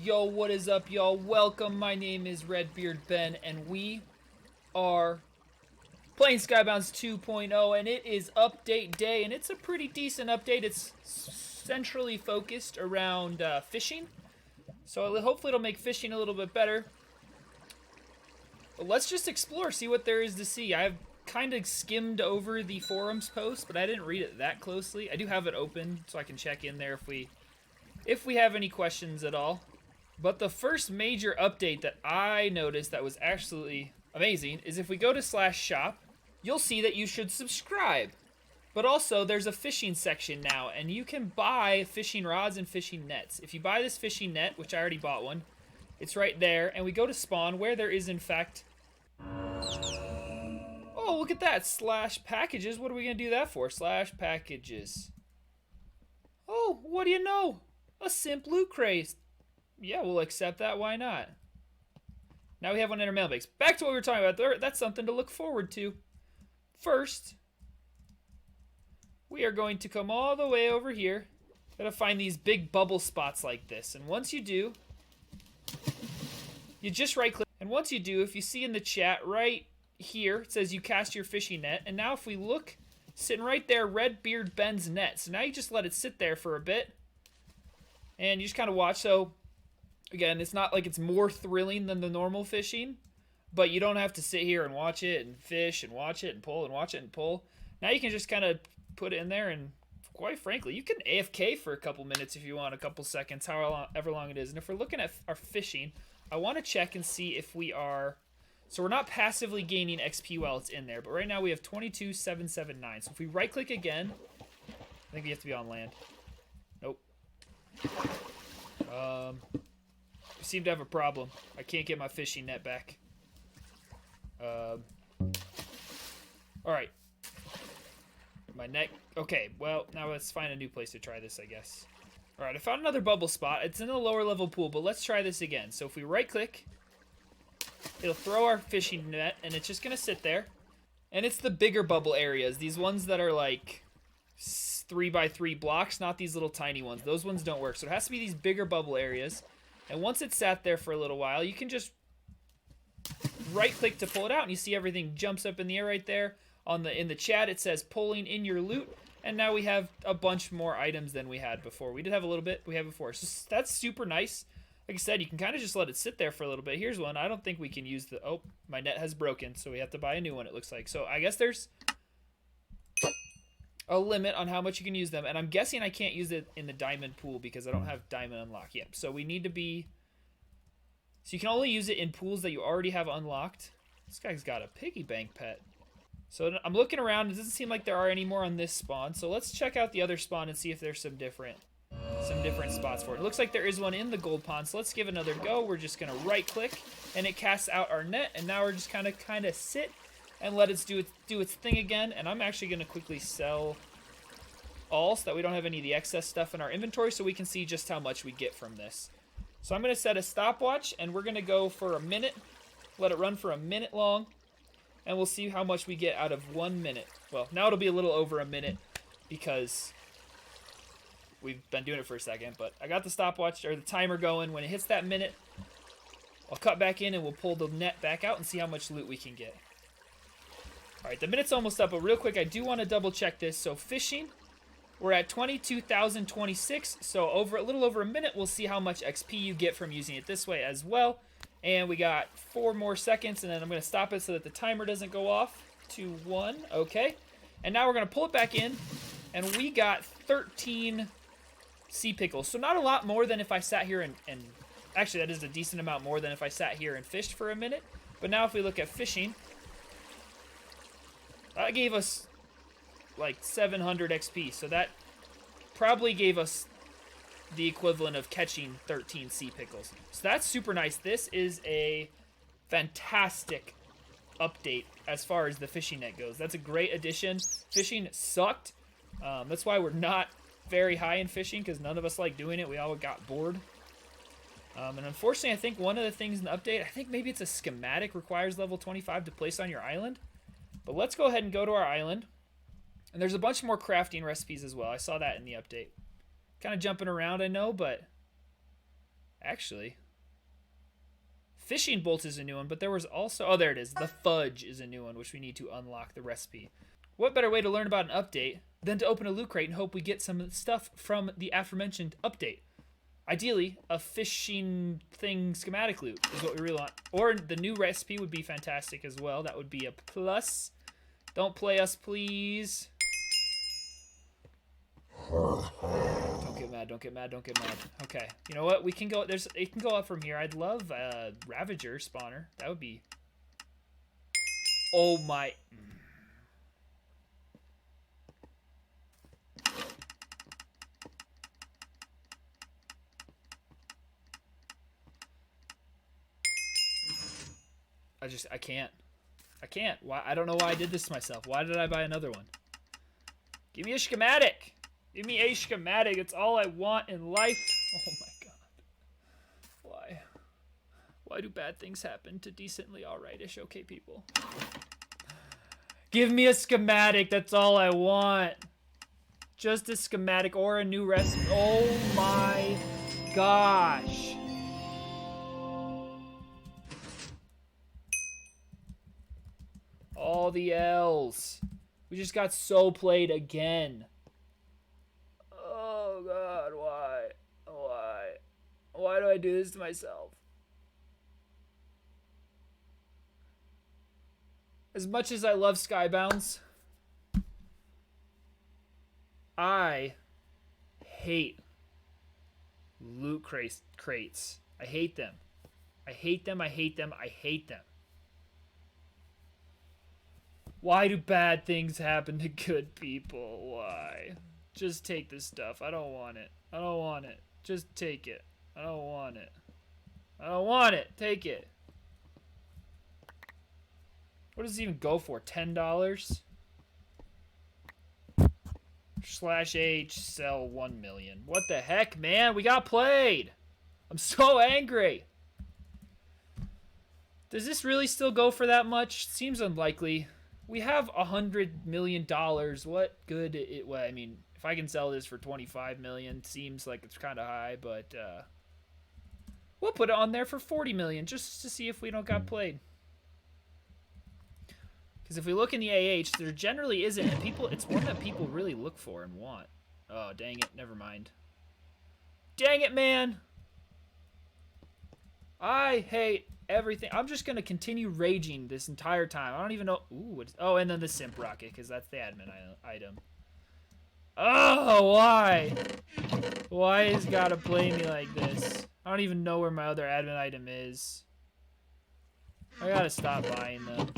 Yo, what is up, y'all? Welcome. My name is Redbeard Ben, and we are playing Skybounds 2.0, and it is update day, and it's a pretty decent update. It's centrally focused around fishing, so hopefully it'll make fishing a little bit better. But let's just explore, see what there is to see. I've kind of skimmed over the forums post, but I didn't read it that closely. I do have it open, so I can check in there if we have any questions at all. But the first major update that I noticed that was absolutely amazing is if we go to /shop, you'll see that you should subscribe. But also, there's a fishing section now, and you can buy fishing rods and fishing nets. If you buy this fishing net, which I already bought one, it's right there, and we go to spawn, where there is, in fact... Oh, look at that! /packages. What are we going to do that for? /packages. Oh, what do you know? A simp loot crate. Yeah, we'll accept that. Why not? Now we have one in our mailbox. Back to what we were talking about there. That's something to look forward to. First, we are going to come all the way over here. Gotta find these big bubble spots like this. And once you do, you just right click. And once you do, if you see in the chat right here, it says you cast your fishing net. And now if we look, sitting right there, Redbeard Ben's net. So now you just let it sit there for a bit. And you just kind of watch. So again, it's not like it's more thrilling than the normal fishing, but you don't have to sit here and watch it and fish and watch it and pull and watch it and pull. Now you can just kind of put it in there, and quite frankly, you can AFK for a couple minutes if you want, a couple seconds, however long it is. And if we're looking at our fishing, I want to check and see if we are... So we're not passively gaining XP while it's in there, but right now we have 22,779. So if we right-click again, I think we have to be on land. Nope. We seem to have a problem. I can't get my fishing net back. Alright. My net... Okay, well, now let's find a new place to try this, I guess. Alright, I found another bubble spot. It's in a lower level pool, but let's try this again. So if we right-click, it'll throw our fishing net, and it's just going to sit there. And it's the bigger bubble areas. These ones that are like 3x3 blocks, not these little tiny ones. Those ones don't work. So it has to be these bigger bubble areas. And once it's sat there for a little while, you can just right-click to pull it out, and you see everything jumps up in the air right there. In the chat, it says pulling in your loot, and now we have a bunch more items than we had before. We did have a little bit we had before, so that's super nice. Like I said, you can kind of just let it sit there for a little bit. Here's one. I don't think we can use the... Oh, my net has broken, so we have to buy a new one, it looks like. So I guess there's a limit on how much you can use them, and I'm guessing I can't use it in the diamond pool because I don't have diamond unlocked yet. So we need to be... So you can only use it in pools that you already have unlocked. This guy's got a piggy bank pet. So I'm looking around. It doesn't seem like there are any more on this spawn. So let's check out the other spawn and see if there's some different spots for it. It looks like there is one in the gold pond. So let's give it another go. We're just gonna right click, and it casts out our net. And now we're just kind of sit and let it do its thing again. And I'm actually gonna quickly sell all so that we don't have any of the excess stuff in our inventory, so we can see just how much we get from this. So I'm gonna set a stopwatch, and we're gonna go for a minute. Let it run for a minute long. And we'll see how much we get out of 1 minute. Well, now it'll be a little over a minute because we've been doing it for a second. But I got the stopwatch, or the timer going. When it hits that minute, I'll cut back in and we'll pull the net back out and see how much loot we can get. Alright, the minute's almost up, but real quick, I do want to double check this. So fishing, we're at 22,026. So a little over a minute, we'll see how much XP you get from using it this way as well. And we got 4 more seconds, and then I'm going to stop it so that the timer doesn't go off. 2, 1, okay. And now we're going to pull it back in, and we got 13 sea pickles. So not a lot more than if I sat here and actually that is a decent amount more than if I sat here and fished for a minute. But now if we look at fishing, that gave us like 700 XP. So that probably gave us the equivalent of catching 13 sea pickles. So that's super nice. This is a fantastic update as far as the fishing net goes. That's a great addition. Fishing sucked. That's why we're not very high in fishing, because none of us like doing it. We all got bored. And unfortunately, I think one of the things in the update, I think maybe it's a schematic, requires level 25 to place on your island. But let's go ahead and go to our island. And there's a bunch more crafting recipes as well. I saw that in the update. Kind of jumping around, I know, but Actually, fishing bolt is a new one, but there was also... Oh, there it is. The fudge is a new one, which we need to unlock the recipe. What better way to learn about an update than to open a loot crate and hope we get some stuff from the aforementioned update? Ideally, a fishing thing schematic loot is what we really want. Or the new recipe would be fantastic as well. That would be a plus. Don't play us, please. Don't get mad, don't get mad, don't get mad. Okay, you know what? We can go, it can go up from here. I'd love a Ravager spawner. That would be... Oh my... I can't. I can't. Why? I don't know why I did this to myself. Why did I buy another one? Give me a schematic. Give me a schematic. It's all I want in life. Oh my god. Why? Why do bad things happen to decently alright-ish okay people? Give me a schematic. That's all I want. Just a schematic or a new recipe. Oh my gosh. All the L's. We just got so played again. Oh god, why? Why? Why do I do this to myself? As much as I love Skybounds, I hate loot crates. I hate them. I hate them, I hate them, I hate them. Why do bad things happen to good people? Why? Just take this stuff. I don't want it. I don't want it. Just take it. I don't want it. I don't want it. Take it. What does it even go for? $10? /H sell 1 million. What the heck, man? We got played. I'm so angry. Does this really still go for that much? Seems unlikely. We have $100 million. What good it? Well, I mean, if I can sell this for 25 million, seems like it's kind of high, but we'll put it on there for 40 million just to see if we don't got played. Because if we look in the AH, there generally isn't, and people, it's one that people really look for and want. Oh, dang it! Never mind. Dang it, man! I hate everything. I'm just gonna continue raging this entire time. I don't even know. Ooh, what's, oh, and then the simp rocket, because that's the admin item. Oh, why? Why has gotta play me like this? I don't even know where my other admin item is. I gotta stop buying them.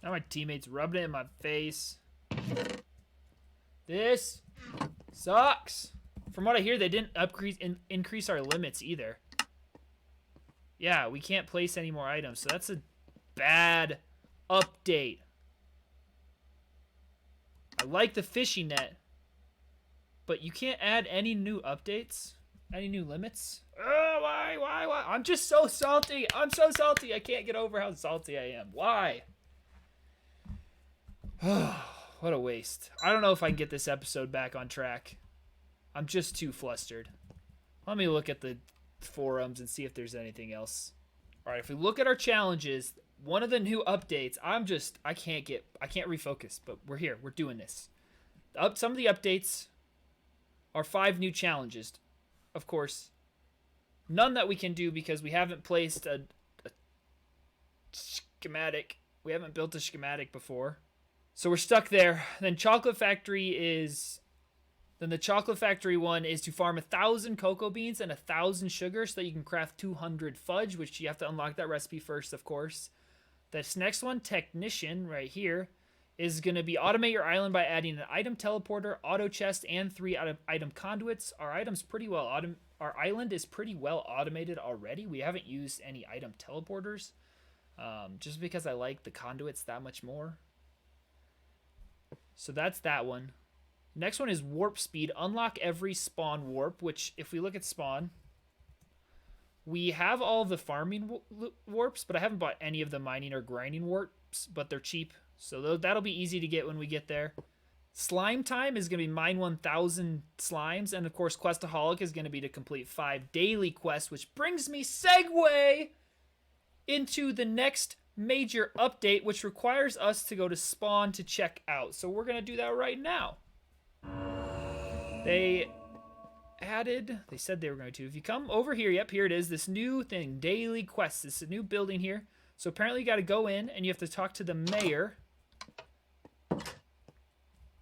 Now my teammates rubbing it in my face. This sucks. From what I hear, they didn't increase our limits either. Yeah, we can't place any more items, so that's a bad update. I like the fishing net, but you can't add any new updates, any new limits. Why? I'm just so salty. I'm so salty. I can't get over how salty I am. Why? What a waste. I don't know if I can get this episode back on track. I'm just too flustered. Let me look at the forums and see if there's anything else. All right, if we look at our challenges, one of the new updates, I can't refocus, but we're here. We're doing this. Some of the updates are 5 new challenges. Of course, none that we can do because we haven't placed a schematic. We haven't built a schematic before. So we're stuck there. Then Chocolate Factory is... Then the Chocolate Factory one is to farm 1,000 cocoa beans and 1,000 sugar so that you can craft 200 fudge, which you have to unlock that recipe first, of course. This next one, Technician, right here, is going to be automate your island by adding an item teleporter, auto chest, and 3 item conduits. Our item's pretty well our island is pretty well automated already. We haven't used any item teleporters, just because I like the conduits that much more. So that's that one. Next one is warp speed. Unlock every spawn warp, which if we look at spawn, we have all the farming warps, but I haven't bought any of the mining or grinding warps, but they're cheap. So that'll be easy to get when we get there. Slime time is going to be mine 1,000 slimes. And of course, Questaholic is going to be to complete 5 daily quests, which brings me segue into the next major update, which requires us to go to spawn to check out. So we're going to do that right now. They said they were going to. If you come over here, yep, here it is, this new thing, daily quests. This is a new building here. So apparently you got to go in and you have to talk to the mayor,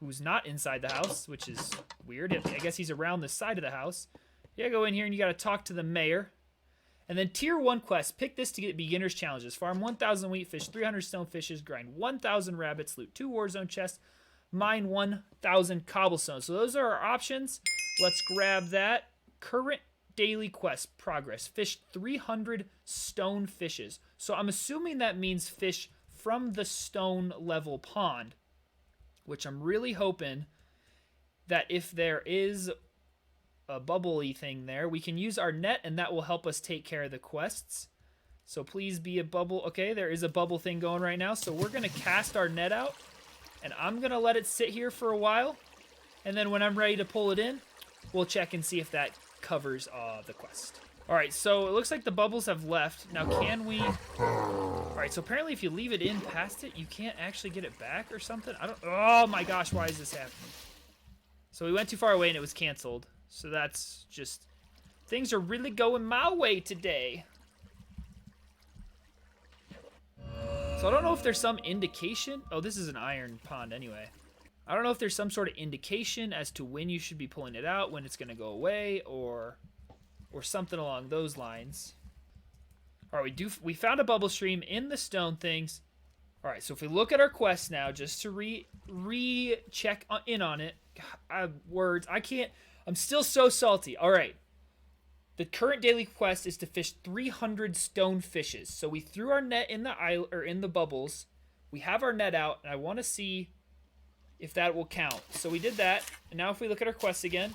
who's not inside the house, which is weird. I guess he's around the side of the house. You gotta go in here and you gotta talk to the mayor. And then tier 1 quest, pick this to get beginner's challenges. Farm 1,000 wheat fish, 300 stone fishes, grind 1,000 rabbits, loot 2 warzone chests, mine 1,000 cobblestone. So those are our options. Let's grab that. Current daily quest progress. Fish 300 stone fishes. So I'm assuming that means fish from the stone level pond, which I'm really hoping that if there is a bubbly thing there, we can use our net and that will help us take care of the quests. So please be a bubble. Okay, there is a bubble thing going right now. So we're going to cast our net out and I'm going to let it sit here for a while. And then when I'm ready to pull it in, we'll check and see if that covers the quest. All right, so it looks like the bubbles have left. Now, can we... All right, so apparently if you leave it in past it, you can't actually get it back or something. I don't... Oh, my gosh, why is this happening? So we went too far away and it was canceled. So that's just... Things are really going my way today. So I don't know if there's some indication... Oh, this is an iron pond anyway. I don't know if there's some sort of indication as to when you should be pulling it out, when it's going to go away, or something along those lines. All right, we found a bubble stream in the stone things. All right, so if we look at our quest now, just to re-check in on it. God, words, I can't. I'm still so salty. All right, the current daily quest is to fish 300 stone fishes. So we threw our net in the bubbles. We have our net out, and I want to see if that will count. So we did that, and now if we look at our quest again,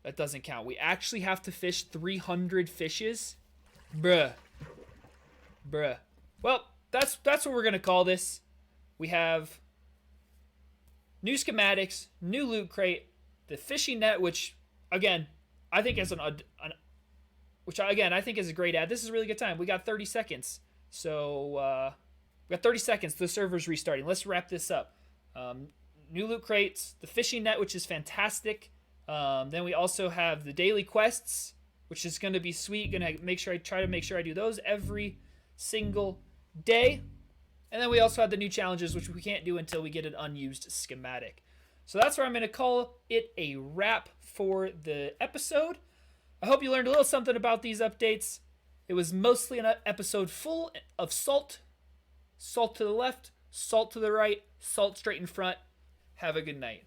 that doesn't count. We actually have to fish 300 fishes. Bruh. Well, that's what we're gonna call this. We have new schematics, new loot crate, the fishing net, which again I think is I think is a great ad. This is a really good time. We got 30 seconds, so we got 30 seconds. The server's restarting. Let's wrap this up. New loot crates, the fishing net, which is fantastic. Then we also have the daily quests, which is going to be sweet. Going to try to make sure I do those every single day. And then we also have the new challenges, which we can't do until we get an unused schematic. So that's where I'm going to call it a wrap for the episode. I hope you learned a little something about these updates. It was mostly an episode full of salt. Salt to the left, salt to the right, salt straight in front. Have a good night.